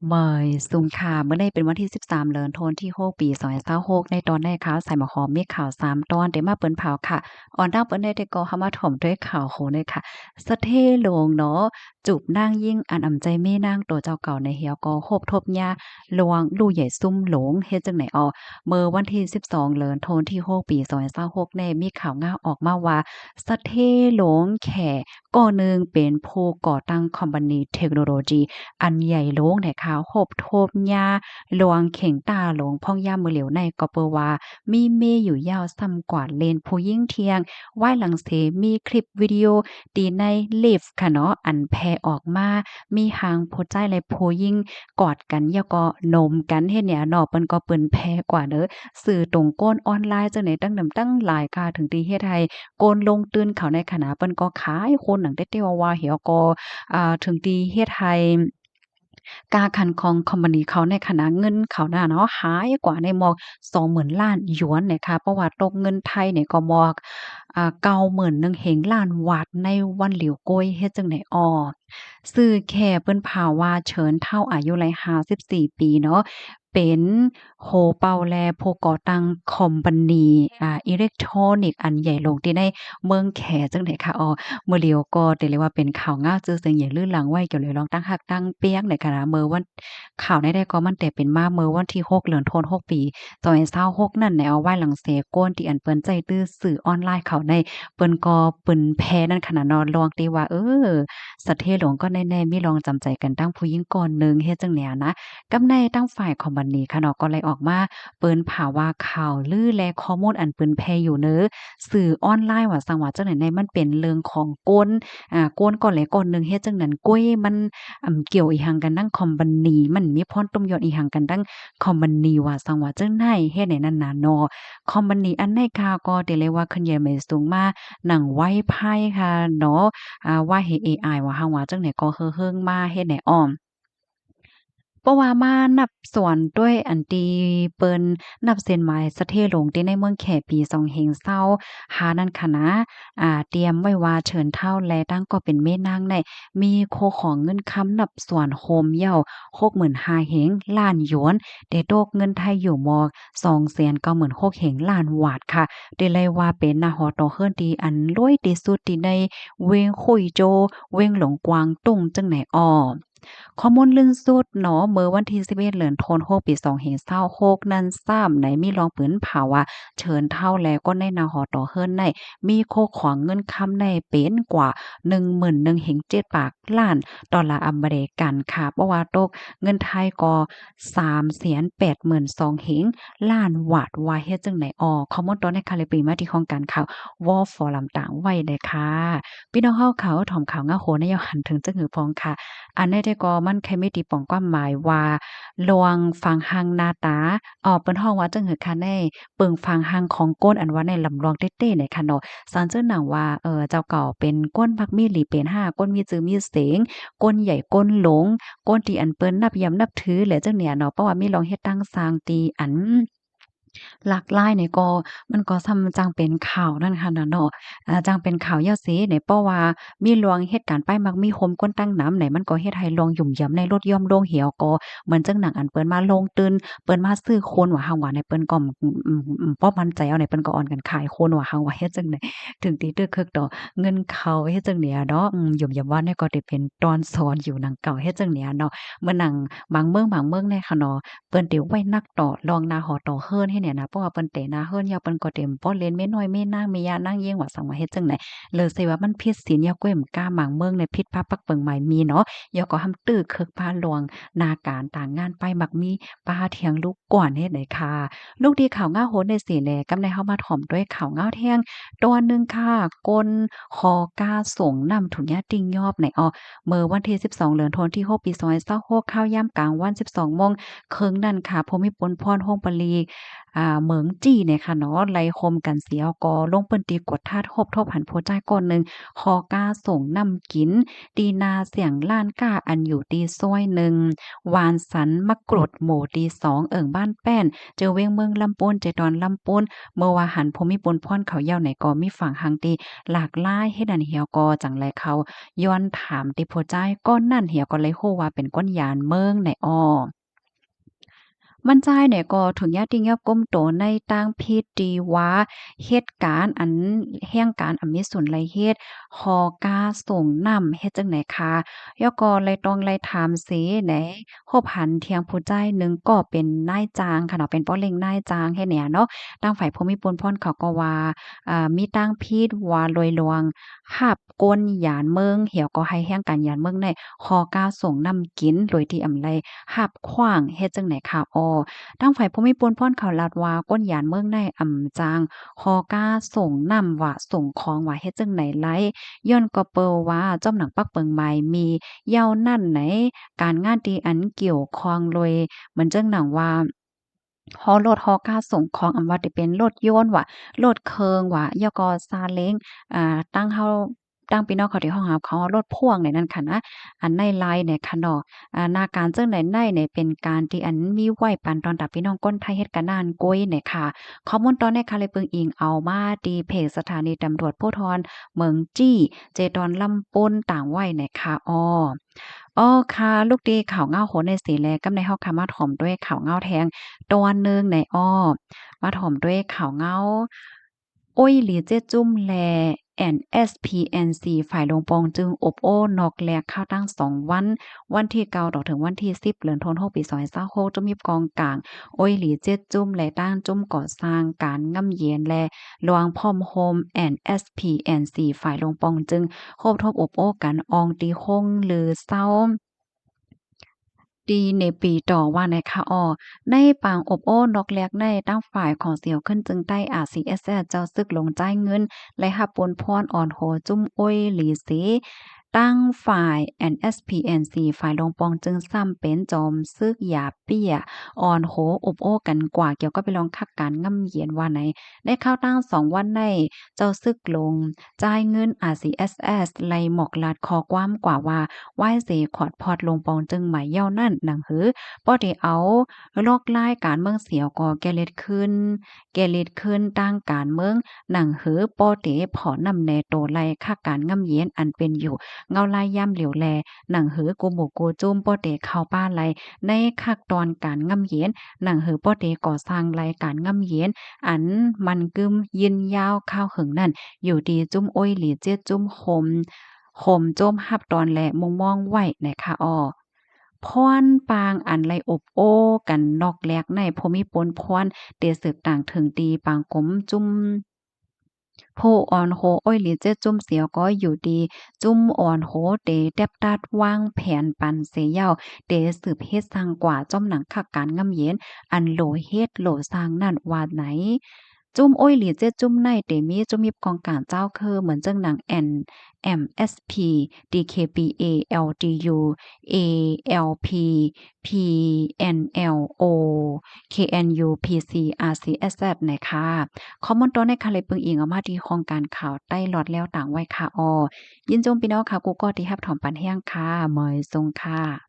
เมยสุงค่ะเมื่อได้เป็นวันที่13เดือนธันวาคมที่6ปี2026ในตอนได้ข่าวใส่หมอหอมมีข่าว3ตอนได้มาเปิ้นเผาค่ะอ่อนดังเปิ้นได้ก็เข้ามาถ่อมด้วยข่าวโหเลยค่ะสะเทโลงเนาะจูบนางยิ่งอันอำใจแม่นางตัวเจ้าเก่าในเหี่ยวก็โฮบทบยาลวงลู่ใหญ่ซุ่มหลงเฮ็ดจังไหนอ้อเมื่อวันที่12เดือนธันวาคมที่6ปี2026แน่มีข่าวง่าวออกมาว่าสะเทโหลงแขก่อหนึ่งเป็นผู้ก่อตั้งคอมพานีเทคโนโลยี อันใหญ่โลงแต่ขาวโหบโทบยาหลวงเข่งตาหลวงพ่องย่ามือเหลียวในก็เปอว่ามีเมอยู่ยาวซ้ำกว่าเลนผู้ยิ่งเทียงไหว้หลังเสมีคลิปวิดีโอตีในลิฟค่ะเนาะอันแพร่ออกมามีหางโพใจและผู้ยิ่งกอดกันแล้วก็นมกันเฮ็ดเนี่ยเนาะเปิ้นก็เปิ้นแพร่กว่าเด้อสื่อตรงโก้นออนไลน์จังไหนตั้งนำตั้งหลายค่ะถึงตีเฮ็ดให้โกนลงตื่นเขาในขณะเปิ้นก็ขายคนหนังเต๊ะๆว่าๆเหี่ยวก็ถึงตีเฮ็ดให้ กาคันของคอมพานีเขาในขณะเงินเขาน่ะเนาะหายกว่าในหมอก20,000ล้านหยวนเนี่ยค่ะเพราะว่าตกเงินไทยเนี่ยก็หมอก91,000เฮงล้านบาทในวันหลิวโกยเฮ็ดจั่งใดอ้อซื้อแค่เปิ้นพาว่าเฉินเท่าอายุไล54ปีเนาะเป็นโฮเป่าแลผู้ก่อตั้งคอมพานีอิเล็กทรอนิกส์อันใหญ่ลงที่ในเมืองแขจั่งใดค่ะอ้อ เมื่อเลียวก็ได้เรียกว่าเป็นข่าวง่าวจื้อเสียงใหญ่ลื่นหลังไว้เกี่ยวเลยลองตั้งฮักตั้งเปี้ยงในขณะเมื่อวันข่าวได้ก็มันแต่เป็นมาเมื่อวันที่6เดือนธันวาคม6ปี2026นั่นแหละเอาไว้หลังเสก้นที่อันเปิ้นใจตื้อสื่อออนไลน์เขาในเปิ้นก็เปิ้นแพ้นั่นขนาดนอนลองตีว่าสะเทหลวงก็แน่ๆมีลองจำใจกันตั้งผู้หญิงก่อนหนึ่งเฮ็ดจังแนวนะกำในตั้งฝ่ายคอมพานีค่ะเนาะก็เลยออกมาเปิ้นผ่าว่าข่าวลือและข้อมูลอันเปิ้นแพร่อยู่เน้อ สื่อออนไลน์ว่าซังว่าจังไหนในมันเป็นเรื่องของกลกลก่อนแหละก่อนหนึ่งเฮ็ดจังนั้นกุ้ยมันเกี่ยวอีหังกันดั้งคอมพานีมันมีพรต้มยอดอีหังกันดั้งคอมพานีว่าซังว่าจังได๋เฮ็ดให้นั้นน่ะเนาะคอมพานีอันใดค่ะก็ได้เลยว่าขึ้นใหญ่ใหม่สูงมาหนังไว้ไพ่ค่ะเนาะว่าให้เอไอว่าเฮาว่าจังได๋ก็เฮ่อๆมาเฮ็ดให้อ้อม เพราะว่ามานับส่วนด้วยอันที่เปิ้นนับเส้นหมายสะเทหลงที่ในเมืองแขปีสองเฮงเศร้าหานั่นค่ะนะเตรียมไว้ว่าเชิญเท่าและตั้งก็เป็นแม่นางในมีโคของเงินค้ำนับส่วนโฮมเหย้า65,000เฮงล้านหยวนได้ตกเงินไทยอยู่ม296,000เฮงล้านบาทค่ะได้เลยว่าเป็นนาฮอตอเฮิรนที่อันรวยที่สุดที่ในเวียงคุยโจวเวียงหลงกวางตุ้งจังไหนอ้อ ข้อมูลล่นสุดเนาะเมื่อวันที่11เดือนธันวาคมปี2526นั้นซ้ำไหนมีรองปืนเผาว่าเชิญเท่าแล้วก็ในนาหอต่อเฮิรนในมีโคของเงินคำในเป็นกว่า11,000เฮง7ปากล้านดอลลาร์อเมริกันค่ะเพราะว่าตกเงินไทยก็382,000เฮงล้านบาทว่าเฮ็ดจังไหนอ้อข้อมูลตอนในคาลิปรีมาที่ของการข่าว War for ลำต่างไว้เลยค่ะพี่น้องเฮาเขาถ่อมข่าวงาโหนยอหันถึงจังหือพองค่ะ อันนี้ได้ก็มันแค่มีตีป้องความหมายว่าลวงฟังหังหน้าตาเปิ้นฮ้องว่าจั่งหือค่ะในเปิงฟังหังของก้นอันว่าในลำลองเต้ๆเนี่ยค่ะเนาะสานเจิ้นหนังว่าเจ้าเก่าเป็นก้นพักมีหลีเป็นห้าก้นมีจือมีเสงก้นใหญ่ก้นหลงก้นที่อันเปิ้นนับยำนับถือแหละจังเนี่ยเนาะเพราะว่ามีลองเฮ็ดตั้งสร้างตีอัน หลากหลายเนี่ยก็มันก็ส่ำจังเป็นข่าวนั่นค่ะน่ะเนาะจังเป็นข่าวยาวเสเนี่ยเพราะว่ามีลวงเหตุการณ์ป้ายมักมีคมก้นตั้งน้ำไหนมันก็เฮ็ดให้ลวงหยุ่มหยิมในรถย่อมโลงเหี่ยวก็เหมือนจังหนังอันเปิ้นมาลงตื่นเปิ้นมาซื้อโคนว่าเฮาว่าในเปิ้นก็บ่มั่นใจเอาในเปิ้นก็อ่อนกันขายโคนว่าเฮาว่าเฮ็ดจังได๋ถึงตีตึกคึกดอกเงินเข้าเฮ็ดจังเนี่ยเนาะหยุ่มหยิมว่าเนี่ยก็ได้เป็นตอนสอนอยู่หนังเก่าเฮ็ดจังเนี่ยเนาะเหมือนหนังบางเมืองเนี่ยค่ะเนาะ เปิ้นติไว้นักต่อลองนาหอต่อเฮิรนให้เนี่ยนะเพราะว่าเปิ้นเตนาเฮิรนยาวเปิ้นก็เต็มป้อเล่นแม่น้อยแม่นางแม่ย่านางเยียงว่าสังว่าเฮ็ดจังไดเลยสิว่ามันผิดศีลยาวก้วยมกล้าหมางเมืองในพิษพาปักเปิงหมายมีเนาะยอก็หำตื้อคึกพาหลวงนาการต่างงานไปมักมีป้าเถียงลูกก่อนเฮ็ดได้ค่ะลูกดีข่าวง่าโหนได้สิแลกำในเฮามาถ่อมด้วยข่าวง่าวแท่งตัวหนึ่งค่ะก้นคอกาส่งนำถุงยาติ่งยอบในเมื่อวันที่12เดือนธันวาคมที่6ปี2026ข้าวยามกลางวัน12โมง เคิงนั่นค่ะภูมิพลพรโฮงปรี เหมืองจี้เนี่ยค่ะเนาะไล่คมกันเสียก็ลงเปิ้นตีกดทาดฮบทบหันโพใจก่อนหนึ่งคอกาส่งนำกินตีนาเสียงล้านก้าอันอยู่ตีซอยหนึ่งวานสันมะกรดหมู่ตีสองบ้านแป้นเจอเวียงเมืองลำปูนเจดอนลำปูนเมื่อว่าหันภูมิปนพ่อนเขาเย้าไหนก็มีฝั่งหังตีหลากหลายเฮ็ดอันเหี่ยวก็จังไรเขาย้อนถามติโพใจก้อนนั่นเหี่ยวก็เลยโฮว่าเป็นก้นยานเมืองในอ้อ มันจ่ายเนี่ยก็ถึงญาติยอบก้มโตในต่างพิธีว่าเหตุการณ์อันแห่งการอมิสุนไลเฮ็ดฮอกาส่งนำเฮ็ดจังไหนคะยอก็เลยต้องไล่ถามเสไหนโฮบหันเทียงผู้ใจายหนึ่งก็เป็นนายจ้างค่ะเนาะเป็นป้อเล็งนายจ้างเฮ็ดเนี่ยเนาะทางฝ่ายภูมิพลพ่นเขาก็ว่ามีต่างพิษว่าลอยลวงหับก้นหยานเมืองเหี่ยวก็ให้แห่งการหยานเมืองในฮอกาส่งนำกินโดยที่อำไลหับขว้างเฮ็ดจังไหนคะอ้อ ทางฝ่ายภูมิพลพ่นเขาลาดว่าก้นหยานเมืองในจางฮอกาส่งนำว่าส่งของว่าเฮ็ดจังไหนไลย้อนก็เปิลว่าจ้อมหนังปักเปิงใหม่มีเย้านั่นไหนการงานที่อันเกี่ยวข้องเลยเหมือนจังหนังว่า ฮอรถฮอกาส่งของว่าสิเป็นรถยนต์ว่ารถเคิงว่ายอก็ซาเล้งตั้งพี่น้องเขาที่ห้องหับเขารถพ่วงเนี่ยนั่นค่ะนะอันในลายเนี่ยค่ะเนาะหน้าการจั่งใดในเนี่ยเป็นการที่อันมีไว้ปันตอนตับพี่น้องก้นไทยเฮ็ดกันนานก้อยเนี่ยค่ะข้อมูลตอนนี้ค่ะเลยเปิงอิงเอามาดีเพจสถานีตำรวจภูธรเมืองจี้เจดอนลำปนต่างไว้เนี่ยค่ะค่ะลูกดีข่าวเงาโหนในสีแลกำในเฮาค่ะมาถ่อมด้วยข่าวเงาแทงตัวหนึ่งในมาถ่อมด้วยข่าวเงาโอ้ยหลีเจ้จุ้มแล NSPNC ฝ่ายลงปองจึงอบโอ้นอกแลกข้าวตั้ง2วันวันที่9ต่อถึงวันที่10เดือนธันวาคมปี2026จะมีกองกลางโอ้ยหลีเจ็ดจุ้มและตั้งจุ้มก่อสร้างการง่ำเย็นและลวงพอมโฮม NSPNC ฝ่ายลงปองจึงโคบทบอบโอ้กันอองตีคงหรือเศร้า ดีในปีต่อว่านะคะในปางอบโอ้นกแลกในตั้งฝ่ายของเสี่ยวขึ้นจึงใต้ RCSS เจ้าซึกลงจ่ายเงินและหับปนพรอ่อนโหจุ้มอ้อยหลีสีตั้งฝ่าย NSPNC ฝ่ายลงปองจึงซ้ำเป็นจอมซึกหยาเปี้ยอ่อนโหอบโอ้กันกว่าเกี่ยวก็ไปลองคักการง่ำเยียนว่าไหนได้เข้าตั้ง2 วันในเจ้าซึกลงจ่ายเงิน RCSS ไล่หมอกลาดคอความกว่าว่าไหว้เสขอดพอดลงปองจึงหมายเย้านั่นหนังหือป้อได้เอาลอกลายการเมืองเสียวก็แกเล็ดขึ้นตั้งการเมืองหนังหือป้อเตพอนำแนโตไล่ค่าการง่ำเย็นอันเป็นอยู่เงาลายย่ำเหลียวแลหนังหือกูหมู่กูจุ้มป้อเตเข้าป้าไลในคักตอนการง่ำเย็นหนังหือป้อเตก่อสร้างรายการง่ำเย็นอันมันกึมยินยาวข้าวหึงนั่นอยู่ดีจุ้มโอ้ยหลีเจี๊ยจุ้มโคมโจมหับตอนแลมุงมองไว้นะคะพรปางอันไลอบโอ้กันนอกแลกในภูมิปนพรเตสืบต่างถึงตีปางกลมจุ้มโพอ่อนโหอ้อยหลีเจ้จุ้มเสียวก็อยู่ดีจุ้มอ่อนโหเตแดบตัดวางแผนปันเสยาวเตสืบเฮ็ดสร้างกว่าจ้อมหนังคักการงำเย็นอันโหลเฮ็ดโหลสร้างนั่นว่าไหนจุ้มโอ้ยหลีเจ้จุ้มในเตมีจุ้มมีกองการเจ้าคือเหมือนจังหนัง MSP DKPA LDU ALP PNLO KNU PC RCSZ นะคะข้อมูลตัวในค่ะเลยปึงอิงเอามาที่โครงการข่าวใต้หลอดแล้วต่างไว้ค่ะยินจมพี่น้องค่ะกูก็ที่รับถอมปันแห้งค่ะเหมยทรงค่ะ